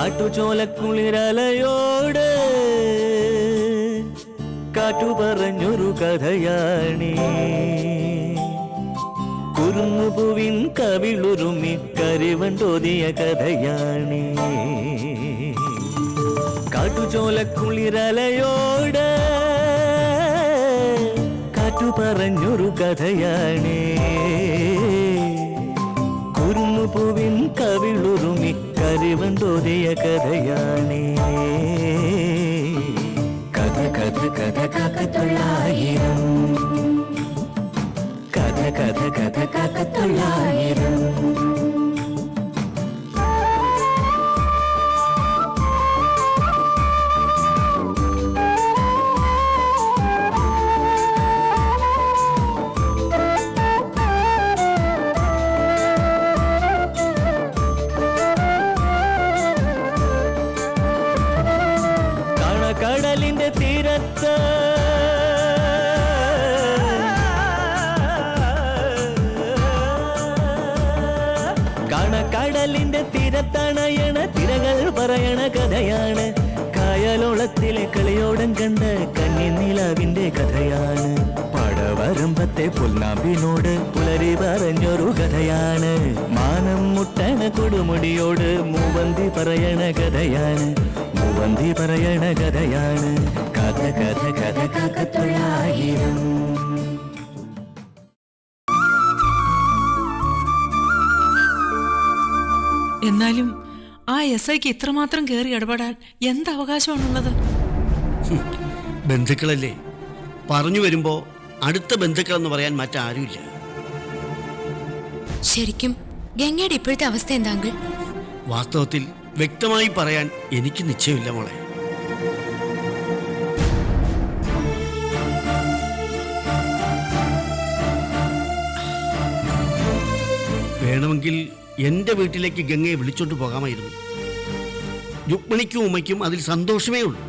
കാട്ടുചോലക്കുളിരലയോട് കാറ്റു പറഞ്ഞൊരു കഥയാണീ. കുരുന്നുപൂവിൻ കവിളുരുമി കരിവണ്ടോതിയ കഥയാണീ. കാട്ടുചോലക്കുളിരലയോട് കാറ്റു പറഞ്ഞൊരു കഥയാണീ. കുരുന്നുപൂവിൻ കവിളുരുമി കരിവണ്ടോതിയ കഥയാണീ. കഥ കഥ കഥ കാക്കത്തൊള്ളായിരം, കഥ കഥ കഥ കാക്കത്തൊള്ളായിരം. കടലിന്റെ തീരത്ത് കടലിന്റെ തീരത്തണയണ തിരകൾ പറയണ കഥയാണ്. കായലോളത്തിലെ കളിയോടം കണ്ട കന്നിനിലാവിന്റെ കഥയാണ്. പടവരമ്പത്തെ പുൽനാമ്പിനോട് പുലരി പറഞ്ഞൊരു കഥയാണ്. മാനം മുട്ടണ കൊടുമുടിയോട് മൂവന്തി പറയണ കഥയാണ്. മൂവന്തി പറയണ കഥയാണ്. കഥ കഥ കഥ കാക്കത്തൊള്ളായിരം. എന്നാലും ആ SIക്ക് ഇത്രമാത്രം കയറി ഇടപെടാൻ എന്തവകാശമാണുള്ളത്? ബന്ധുക്കളല്ലേ, പറഞ്ഞു വരുമ്പോ അടുത്ത ബന്ധുക്കൾ എന്ന് പറയാൻ മറ്റാരുമില്ല. ശരിക്കും ഗംഗയുടെ ഇപ്പോഴത്തെ അവസ്ഥ എന്താ അങ്കിൾ? വാസ്തവത്തിൽ വ്യക്തമായി പറയാൻ എനിക്ക് നിശ്ചയമില്ല മോളെ. വേണമെങ്കിൽ എന്റെ വീട്ടിലേക്ക് ഗംഗയെ വിളിച്ചോണ്ട് പോകാമായിരുന്നു. രുക്മിണിക്കും ഉമ്മയ്ക്കും അതിൽ സന്തോഷമേ ഉള്ളൂ.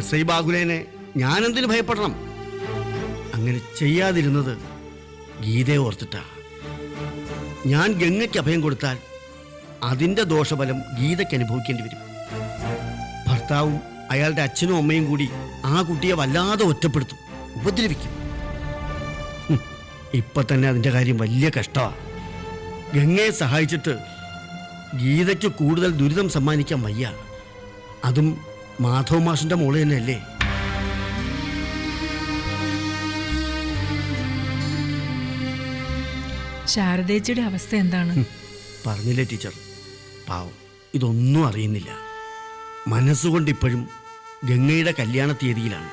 SI ബാഹുലേനെ ഞാനെന്തിനു ഭയപ്പെടണം? അങ്ങനെ ചെയ്യാതിരുന്നത് ഗീതയെ ഓർത്തിട്ടാ. ഞാൻ ഗംഗയ്ക്ക് അഭയം കൊടുത്താൽ അതിൻ്റെ ദോഷഫലം ഗീതയ്ക്ക് അനുഭവിക്കേണ്ടി വരും. ഭർത്താവും അയാളുടെ അച്ഛനും അമ്മയും കൂടി ആ കുട്ടിയെ വല്ലാതെ ഒറ്റപ്പെടുത്തും, ഉപദ്രവിക്കും. ഇപ്പൊ തന്നെ അതിൻ്റെ കാര്യം വലിയ കഷ്ടമാണ്. ഗംഗയെ സഹായിച്ചിട്ട് ഗീതയ്ക്ക് കൂടുതൽ ദുരിതം സമ്മാനിക്കാൻ വയ്യ. അതും മാധവ മാഷിന്റെ മോള് തന്നെയല്ലേ. ശാരദേച്ചിയുടെ അവസ്ഥ എന്താണ്? പറഞ്ഞില്ലേ ടീച്ചർ, പാവം ഇതൊന്നും അറിയുന്നില്ല. മനസ്സുകൊണ്ട് ഇപ്പോഴും ഗംഗയുടെ കല്യാണ തീയതിയിലാണ്.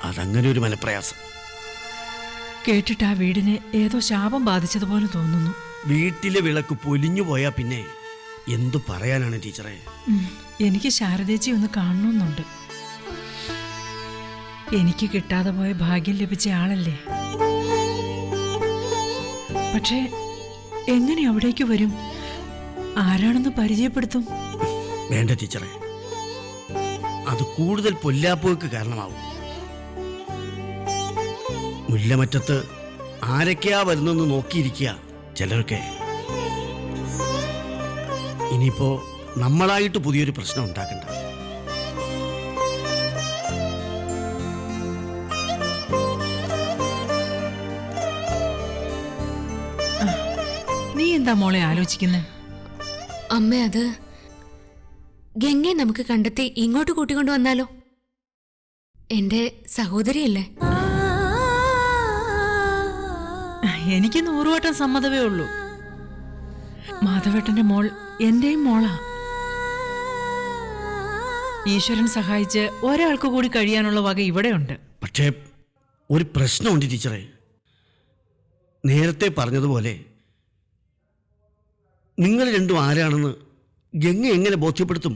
അതങ്ങനെ ഒരു മനപ്രയാസം കേട്ടിട്ട് ആ വീടിന് ഏതോ ശാപം ബാധിച്ചതുപോലെ തോന്നുന്നു. വീട്ടിലെ വിളക്ക് പൊലിഞ്ഞു പോയാ പിന്നെ എന്തു പറയാനാണ് ടീച്ചറെ? എനിക്ക് ശാരദേച്ചി ഒന്ന് കാണണമെന്നുണ്ട്. എനിക്ക് കിട്ടാതെ പോയ ഭാഗ്യം ലഭിച്ച ആളല്ലേ. പക്ഷേ എങ്ങനെ അവിടേക്ക് വരും? ആരാണെന്ന് പരിചയപ്പെടുത്തും? വേണ്ട ടീച്ചറെ, അത് കൂടുതൽ പൊല്ലാപ്പോക്ക് കാരണമാവും. മുല്ലമറ്റത്ത് ആരൊക്കെയാ വരുന്നെന്ന് നോക്കിയിരിക്കുക ചിലരൊക്കെ. ഇനിയിപ്പോ നമ്മളായിട്ട് പുതിയൊരു പ്രശ്നം ഉണ്ടാക്കണ്ട. നീ എന്താ മോളെ ആലോചിക്കുന്നേ? അമ്മ, അത് ഗംഗയെ നമുക്ക് കണ്ടെത്തി ഇങ്ങോട്ട് കൂട്ടിക്കൊണ്ടു വന്നാലോ? എന്റെ സഹോദരിയല്ലേ. എനിക്ക് 100 വട്ടം സമ്മതമേ ഉള്ളൂ. മാധവേട്ടന്റെ മോൾ എന്റെയും മോളാ. ഈശ്വരൻ സഹായിച്ച് ഒരാൾക്ക് കൂടി കഴിയാനുള്ള വക ഇവിടെയുണ്ട്. പക്ഷേ ഒരു പ്രശ്നമുണ്ട് ടീച്ചറെ. നേരത്തെ പറഞ്ഞതുപോലെ നിങ്ങൾ രണ്ടും ആരാണെന്ന് ഗംഗ എങ്ങനെ ബോധ്യപ്പെടുത്തും?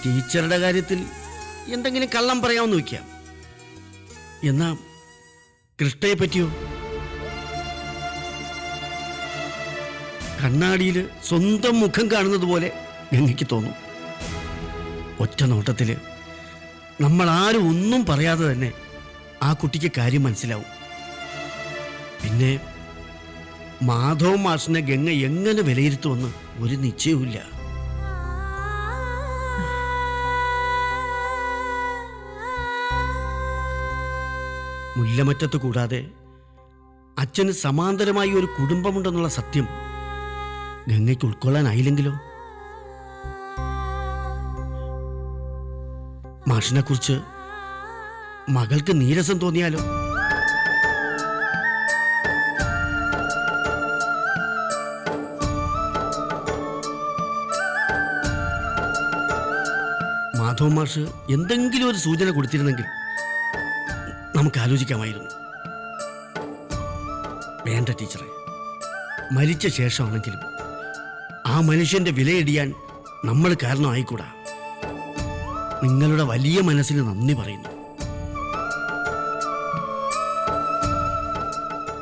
ടീച്ചറുടെ കാര്യത്തിൽ എന്തെങ്കിലും കള്ളം പറയാമെന്ന് വയ്ക്കാം. എന്നാ കൃഷ്ണയെ പറ്റിയോ? കണ്ണാടിയിൽ സ്വന്തം മുഖം കാണുന്നത് പോലെ ഗംഗയ്ക്ക് തോന്നും. ഒറ്റ നോട്ടത്തിൽ നമ്മൾ ആരും ഒന്നും പറയാതെ തന്നെ ആ കുട്ടിക്ക് കാര്യം മനസ്സിലാവും. പിന്നെ മാധവ് മാഷിനെ ഗംഗ എങ്ങനെ വിലയിരുത്തുമെന്ന് ഒരു നിശ്ചയവുമില്ല. മുല്ലമറ്റത്ത് കൂടാതെ അച്ഛന് സമാന്തരമായി ഒരു കുടുംബമുണ്ടെന്നുള്ള സത്യം ഗംഗയ്ക്ക് ഉൾക്കൊള്ളാനായില്ലെങ്കിലോ? മാഷിനെ കുറിച്ച് മകൾക്ക് നീരസം തോന്നിയാലോ? മാധവ് മാഷ് എന്തെങ്കിലും ഒരു സൂചന കൊടുത്തിരുന്നെങ്കിൽ നമുക്ക് ആലോചിക്കാമായിരുന്നു. വേണ്ട ടീച്ചറെ, മരിച്ച ശേഷമാണെങ്കിലും ആ മനുഷ്യന്റെ വിലയിടിയാൻ നമ്മൾ കാരണമായിക്കൂടാ. നിങ്ങളുടെ വലിയ മനസ്സിന് നന്ദി പറയുന്നു.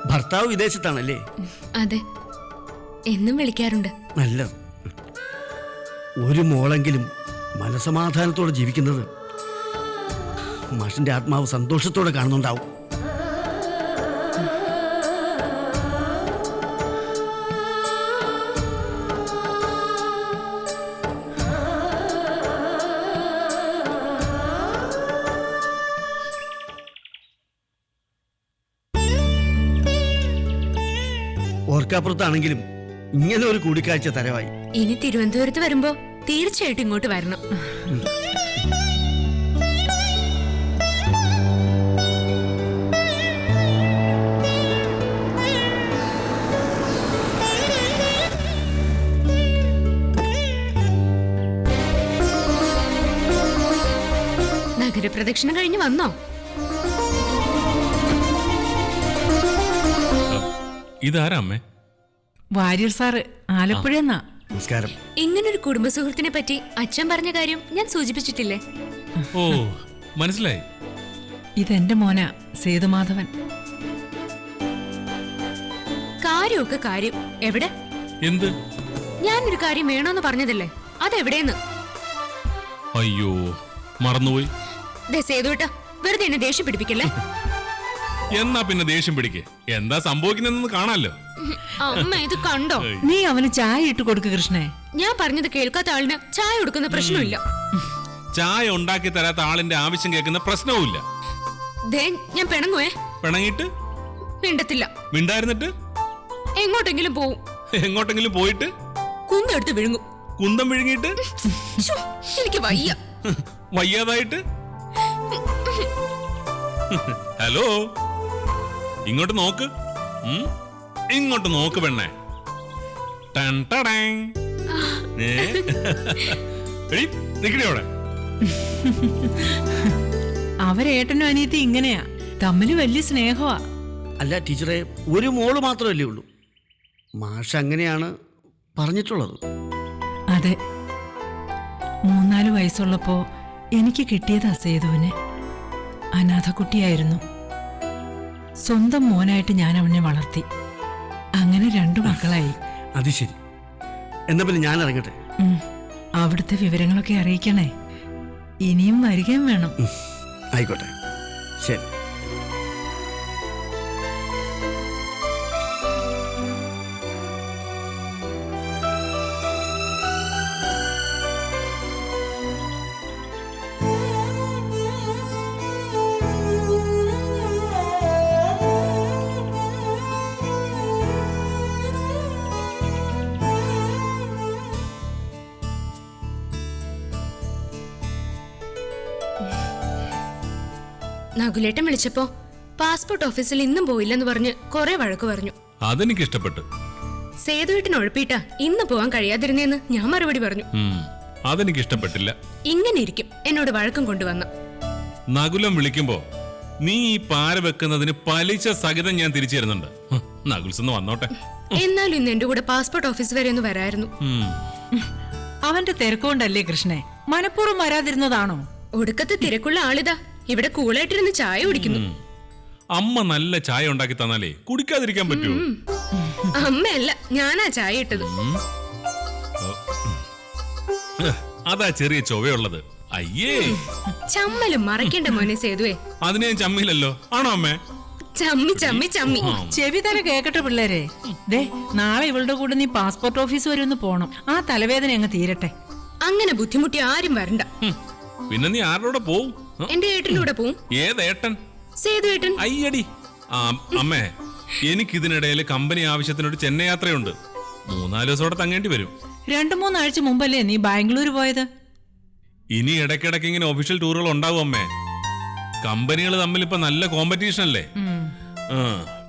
ഭർത്താവ് വിദേശത്താണല്ലേ? അതെ, എന്നും വിളിക്കാറുണ്ട്. നല്ലത്. ഒരു മോളെങ്കിലും മനസമാധാനത്തോടെ ജീവിക്കുന്നത് മാഷിന്റെ ആത്മാവ് സന്തോഷത്തോടെ കാണുന്നുണ്ടാവും. ഓർക്കാപ്പുറത്താണെങ്കിലും ഇങ്ങനെ ഒരു കൂടിക്കാഴ്ച തരവായി. ഇനി തിരുവനന്തപുരത്ത് വരുമ്പോ തീർച്ചയായിട്ടും ഇങ്ങോട്ട് വരണം. നഗരപ്രദക്ഷിണം കഴിഞ്ഞ് വന്നോ? ഇതാരാ അമ്മേ? വാര്യർ സാറ് ആലപ്പുഴന്നാ. നമസ്കാരം. ഇങ്ങനൊരു കുടുംബ സുഹൃത്തിനെ പറ്റി അച്ഛൻ പറഞ്ഞ കാര്യം ഞാൻ സൂചിപ്പിച്ചിട്ടില്ലേ? ഓ, മനസ്സിലായി. ഇതെന്റെ മോനാ സേതുമാധവൻ. കാര്യമൊക്കെ കാര്യം. എവിടെ? എന്ത്? ഞാനൊരു കാര്യം വേണോന്ന് പറഞ്ഞതല്ലേ, അതെവിടെയെന്ന്? അയ്യോ, മറന്നുപോയി. സേതുട്ടാ, വെറുതെ എന്നെ ദേഷ്യം പിടിപ്പിക്കല്ലേ. എന്നാ പിന്നെ ദേഷ്യം പിടിക്കേ. എന്താ സംഭവിക്കുന്നതെന്ന് കാണാലോ. അമ്മ ഇത് കണ്ടോ? നീ അവന് ചായ ഇട്ട് കൊടുക്ക് കൃഷ്ണേ. ഞാൻ പറഞ്ഞത് കേൾക്കാത്ത ആളിന് ചായ കൊടുക്കുന്ന പ്രശ്നമില്ല. ചായ ഉണ്ടാക്കി തരാത്ത ആളിന്റെ ആവശ്യം കേൾക്കുന്ന പ്രശ്നവുമില്ല. ഞാൻ പിണങ്ങുവേ. പിണങ്ങിട്ട് മിണ്ടത്തില്ല. മിണ്ടായിരുന്നിട്ട് എങ്ങോട്ടെങ്കിലും പോവും. എങ്ങോട്ടെങ്കിലും പോയിട്ട് കുന്തെടുത്ത് വിഴുങ്ങും. കുന്തം വിഴുങ്ങിയിട്ട് എനിക്ക് വയ്യ. വയ്യാതായിട്ട് ഹലോ, ഇങ്ങോട്ട് നോക്ക്. ഇങ്ങോട്ട് നോക്ക് പെണ്ണേ. നിക്കണേ അവിടെ. അവരേട്ടനും അനിയത്തി ഇങ്ങനെയാ, തമ്മില് വലിയ സ്നേഹമാ. അല്ല ടീച്ചറെ, ഒരു മോള് മാത്രമല്ലേ ഉള്ളൂ. മാഷ് അങ്ങനെയാണ് പറഞ്ഞിട്ടുള്ളത്. അതെ, 3-4 വയസ്സുള്ളപ്പോ എനിക്ക് കിട്ടിയതാ സേതുവിനെ. അനാഥക്കുട്ടിയായിരുന്നു. സ്വന്തം മോനായിട്ട് ഞാൻ അവനെ വളർത്തി. അങ്ങനെ 2 മക്കളായി. അത് ശരി. എന്നാ പിന്നെ ഞാൻ ഇറങ്ങട്ടെ. അവിടുത്തെ വിവരങ്ങളൊക്കെ അറിയിക്കണേ. ഇനിയും വരികയും വേണം. ആയിക്കോട്ടെ, ശരി. നകുലേട്ടൻ വിളിച്ചപ്പോ പാസ്പോർട്ട് ഓഫീസിൽ ഇന്നും പോയില്ലെന്ന് പറഞ്ഞ് കുറെ വഴക്ക് പറഞ്ഞു. അതെനിക്ക് ഇഷ്ടപ്പെട്ടു. സേതുവേട്ടൻ ഒഴപ്പിട്ടാ ഇന്ന് പോവാൻ കഴിയാതിരുന്നേന്ന് ഞാൻ മറുപടി പറഞ്ഞു. അതെനിക്ക് ഇഷ്ടപ്പെട്ടില്ല. ഇങ്ങനെ ഇരിക്കും എന്നോട് വഴക്കം കൊണ്ടുവന്ന. നകുലം വിളിക്കുമ്പോ നീ ഈ പാര വെക്കുന്നതിന് പലിശ സഹിതം ഞാൻ തിരിച്ചു തരുന്നുണ്ട്. നകുൽസ് ഒന്ന് വന്നോട്ടെ. എന്നാലും ഇന്ന് എന്റെ കൂടെ പാസ്പോർട്ട് ഓഫീസ് വരെ ഒന്ന് വരായിരുന്നു. അവന്റെ തിരക്കുകൊണ്ടല്ലേ കൃഷ്ണേ, മനഃപൂർവ്വം വരാതിരുന്നതാണോ? ഒടുക്കത്തെ തിരക്കുള്ള ആളിതാ ഇവിടെ കൂളായിട്ടിരുന്ന് ചായ കുടിക്കുന്നു. അമ്മ നല്ല ചായ ഉണ്ടാക്കി തന്നാലേ കുടിക്കാതിരിക്കാൻ പറ്റൂ? അമ്മയല്ല, ഞാനാ ചായ ഇട്ടത്. അതാ ചെറിയ ചൊവയുള്ളത്. അയ്യേ, ചമ്മലും മറക്കേണ്ട മോനെ സേതുവേ. അതിനെ ഞാൻ ചമ്മില്ലല്ലോ. ആണോ അമ്മേ? ചമ്മി ചമ്മി ചമ്മി. ചെവി തല കേക്കട്ടെ പിള്ളേരെ. ദേ നാളെ ഇവളുടെ കൂടെ നീ പാസ്പോർട്ട് ഓഫീസ് വരെ ഒന്ന് പോണം. ആ തലവേദന അങ്ങ് തീരട്ടെ. അങ്ങനെ ബുദ്ധിമുട്ടി ആരും വരണ്ട. പിന്നെ നീ ആരുടെ പോവും? എന്റെ ഏട്ടനൂടെ പോവും. ഏതേട്ടൻ? സേതു ഏട്ടൻ. അയ്യടി. അമ്മേ, എനിക്കിതിനിടയിൽ കമ്പനി ആവശ്യത്തിനൊരു ചെന്നൈ യാത്രയുണ്ട്. 3-4 ദിവസത്തോടെ തങ്ങേണ്ടി വരും. 2-3 ആഴ്ച മുമ്പല്ലേ നീ ബാംഗ്ലൂർ പോയത്? ഇനി ഇടയ്ക്കിടയ്ക്ക് ഇങ്ങനെ ഒഫീഷ്യൽ ടൂറുകൾ ഉണ്ടാവും അമ്മേ. കമ്പനികൾ തമ്മിൽ ഇപ്പൊ നല്ല കോമ്പറ്റീഷൻ അല്ലേ?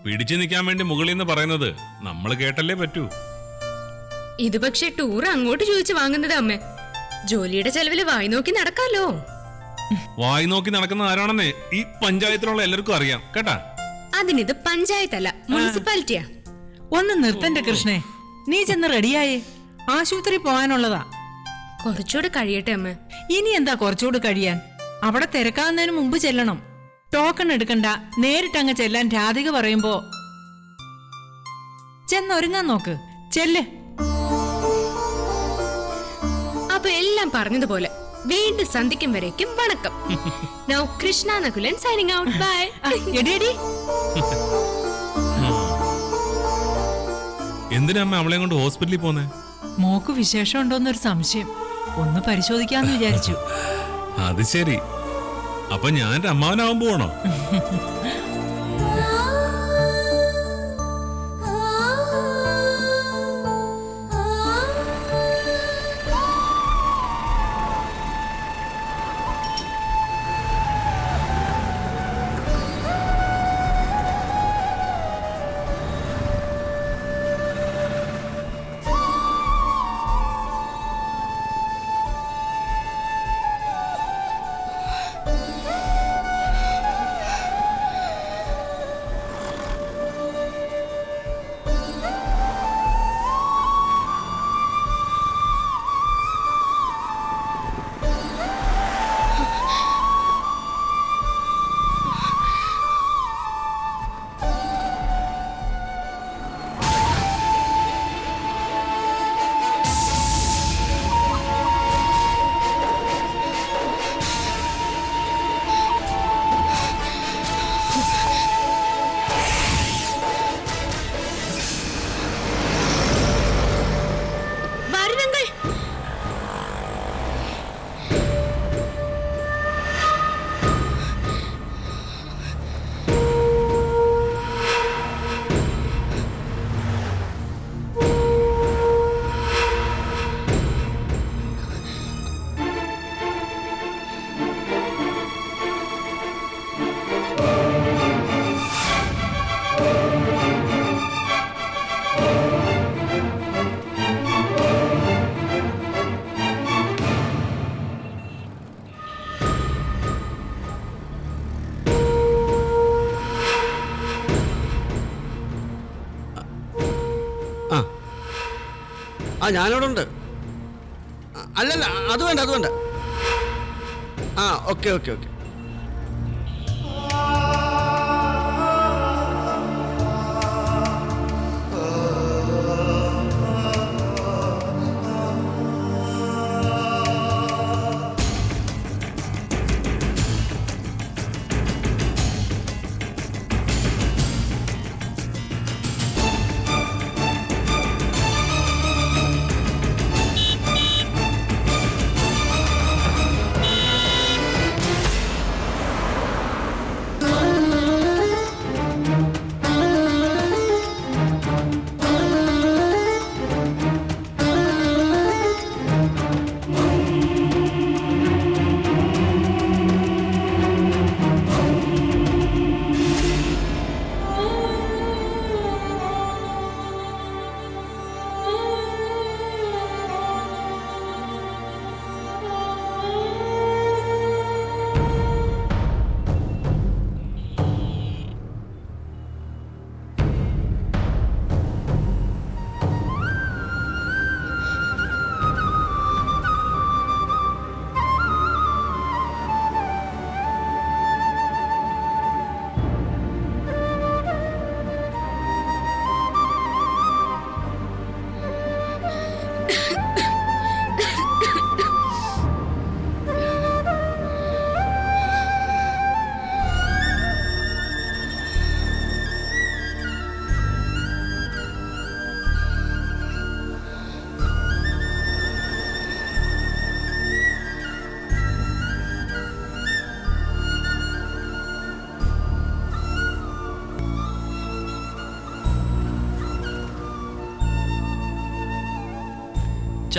പിടിച്ചു നിൽക്കാൻ വേണ്ടി മുകളിൽ നിന്ന് പറയുന്നത് നമ്മൾ കേട്ടല്ലേ പറ്റൂ. ഇത് പക്ഷേ ടൂർ അങ്ങോട്ട് ചോദിച്ചു വാങ്ങുന്നത് അമ്മേ. ജോലിയുടെ ചെലവില് വായി നോക്കി നടക്കാലോ. വായി നോക്കി നടക്കുന്ന ആരാണെന്ന് ഈ പഞ്ചായത്തിലുള്ള എല്ലാവർക്കും അറിയാം കേട്ടാ. അതിനിത് പഞ്ചായത്തല്ല, മുനിസിപ്പാലിറ്റിയാ. ഒന്ന് നിർത്തന്റെ കൃഷ്ണേ, നീ ചെന്ന് റെഡിയായേ. ആശുപത്രി പോകാനുള്ളതാ. കുറച്ചുകൂടെ കഴിയട്ടെ അമ്മ. ഇനി എന്താ കുറച്ചുകൂടെ കഴിയാൻ? അവിടെ തിരക്കാവുന്നതിന് മുമ്പ് ചെല്ലണം. ടോക്കൺ എടുക്കണ്ട, നേരിട്ടങ്ങ് ചെല്ലാൻ രാധിക പറയുമ്പോ ചെന്നൊരുങ്ങാൻ നോക്ക്. ചെല്ല്. അപ്പൊ എല്ലാം പറഞ്ഞതുപോലെ വീണ്ടും സന്ധിക്കും വരേക്കും വണക്കം. Now Krishna Nakulan signing out. Bye. എടിയടി, എന്തിനാ അമ്മ അവളെ കൊണ്ട് ഹോസ്പിറ്റലിൽ പോന്നേ? മോക്ക് വിശേഷം ഉണ്ടോന്നൊരു സംശയം. ഒന്ന് പരിശോധിക്കാന്ന് വിചാരിച്ചു. അത് ശരി. അപ്പൊ ഞാൻ അമ്മാവനാവാൻ പോണോ? ഞാനവിടെ ഉണ്ട്. അല്ലല്ല, അത് വേണ്ട, അത് വേണ്ട. Okay okay okay.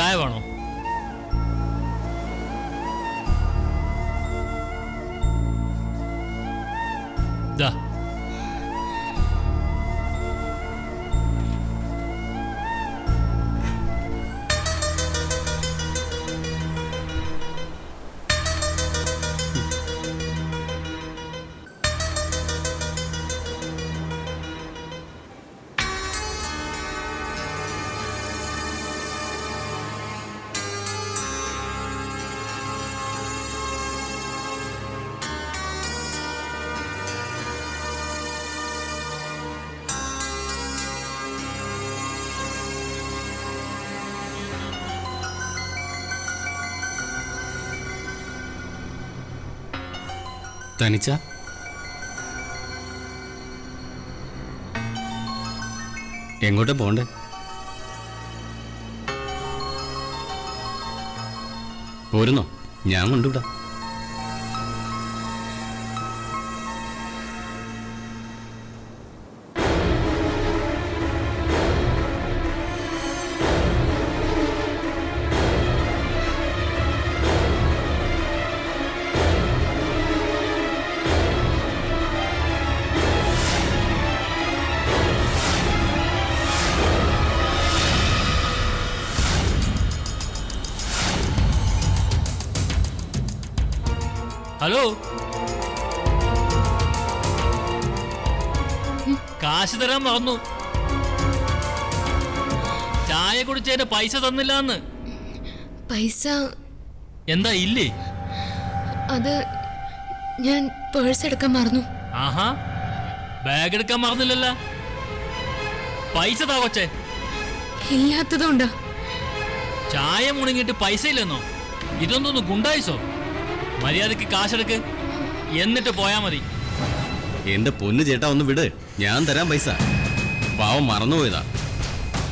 ചായ വേണോ? ദാ. തനിച്ച എങ്ങോട്ടാ പോണ്ടേ? പോരുന്നോ? ഞാൻ കൊണ്ടുവിടാം. ഹലോ, കാശ് തരാൻ മറന്നു. ചായ കുടിച്ചതിന്റെ പൈസ തന്നില്ലാന്ന്. പൈസ എന്താ ഇല്ലേ? അത് ഞാൻ പേഴ്സ് എടുക്കാൻ മറന്നു. ആഹാ, ബാഗ് എടുക്കാൻ മറന്നില്ലല്ല. പൈസ താ കൊച്ചേ. ഇല്ലാത്തതുകൊണ്ടാ. ചായ മുണങ്ങിട്ട് പൈസ ഇല്ലെന്നോ? ഇതൊന്നൊന്ന് ഗുണ്ടായിസോ? മര്യാദക്ക് കാശെടുക്ക്, എന്നിട്ട് പോയാ മതി. എന്റെ പൊന്നു ചേട്ടാ, ഒന്ന് വിട്, ഞാൻ തരാം പൈസ. പാവം മറന്നുപോയതാ,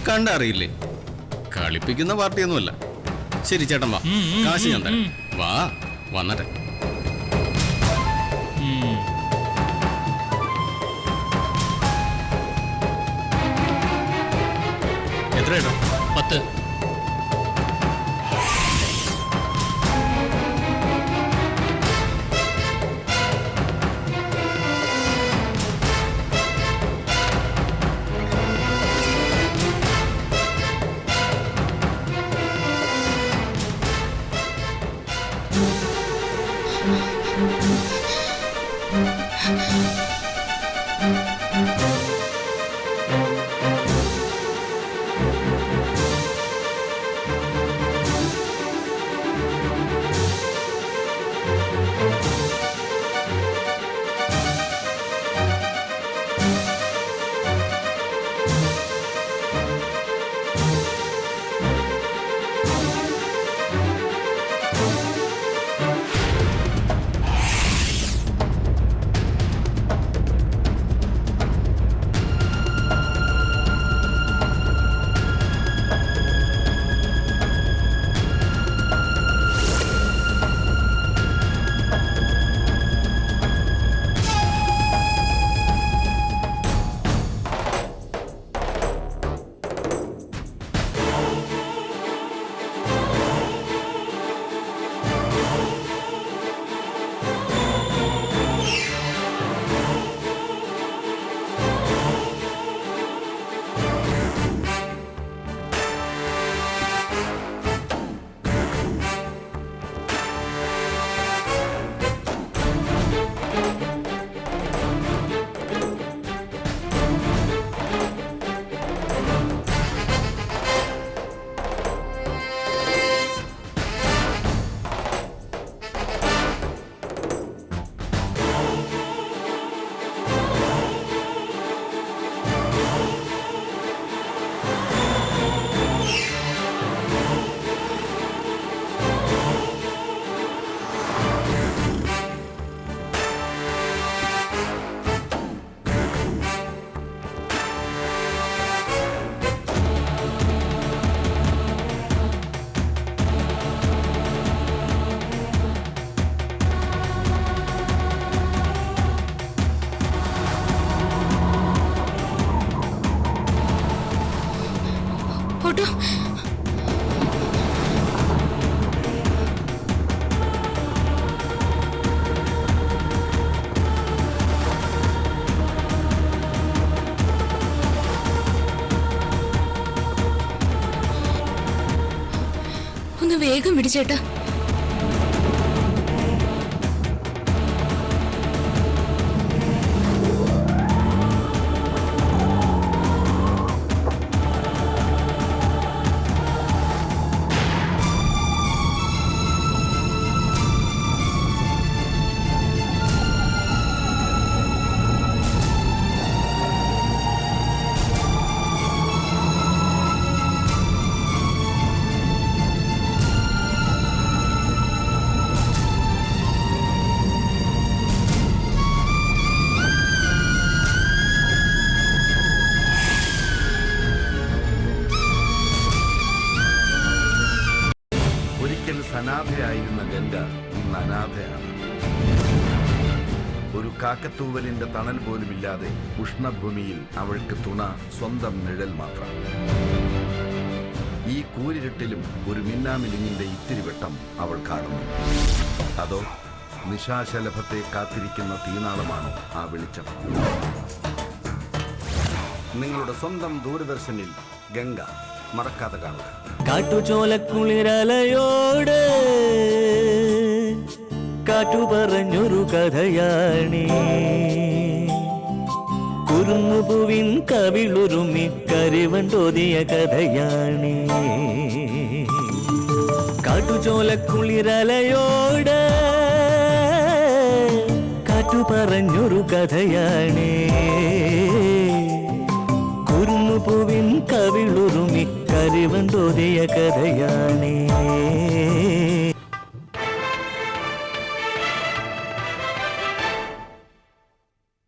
കണ്ടറിയില്ലേ? കളിപ്പിക്കുന്ന പാർട്ടിയൊന്നുമല്ല. ശരി ചേട്ടൻ വാ, കാശ് ഞാൻ തരാം. വാ, വന്നട്ടെ. എത്ര ചേട്ടാ? 10. വേഗം വിടിച്ചേട്ടാ. അനാഥയായിരുന്ന ഗംഗ ഇന്ന് അനാഥയാണ്. ഒരു കാക്കത്തൂവലിന്റെ തണൽ പോലുമില്ലാതെ ഉഷ്ണഭൂമിയിൽ അവൾക്ക് തുണ സ്വന്തം നിഴൽ മാത്രം. ഈ കൂരിരുട്ടിലും ഒരു മിന്നാമിലിങ്ങിന്റെ ഇത്തിരി വെട്ടം അവൾ കാണുന്നു. അതോ നിശാശലഭത്തെ കാത്തിരിക്കുന്ന തീനാളമാണോ ആ വെളിച്ചം? നിങ്ങളുടെ സ്വന്തം ദൂരദർശനിൽ ഗംഗ മറക്കാതെ കാണുക. കാട്ടുചോലക്കുളിരലയോട് കാറ്റു പറഞ്ഞൊരു കഥയാണേ, കുരുന്നുപൂവിൻ കവിളുരുമി കരിവണ്ടോതിയ കഥയാണേ. കാട്ടുചോലക്കുളിരലയോട് കാറ്റു പറഞ്ഞൊരു കഥയാണേ, കുരുന്നുപൂവിൻ കവിളുരുമി കരിവണ്ടോതിയ കഥയാണേ.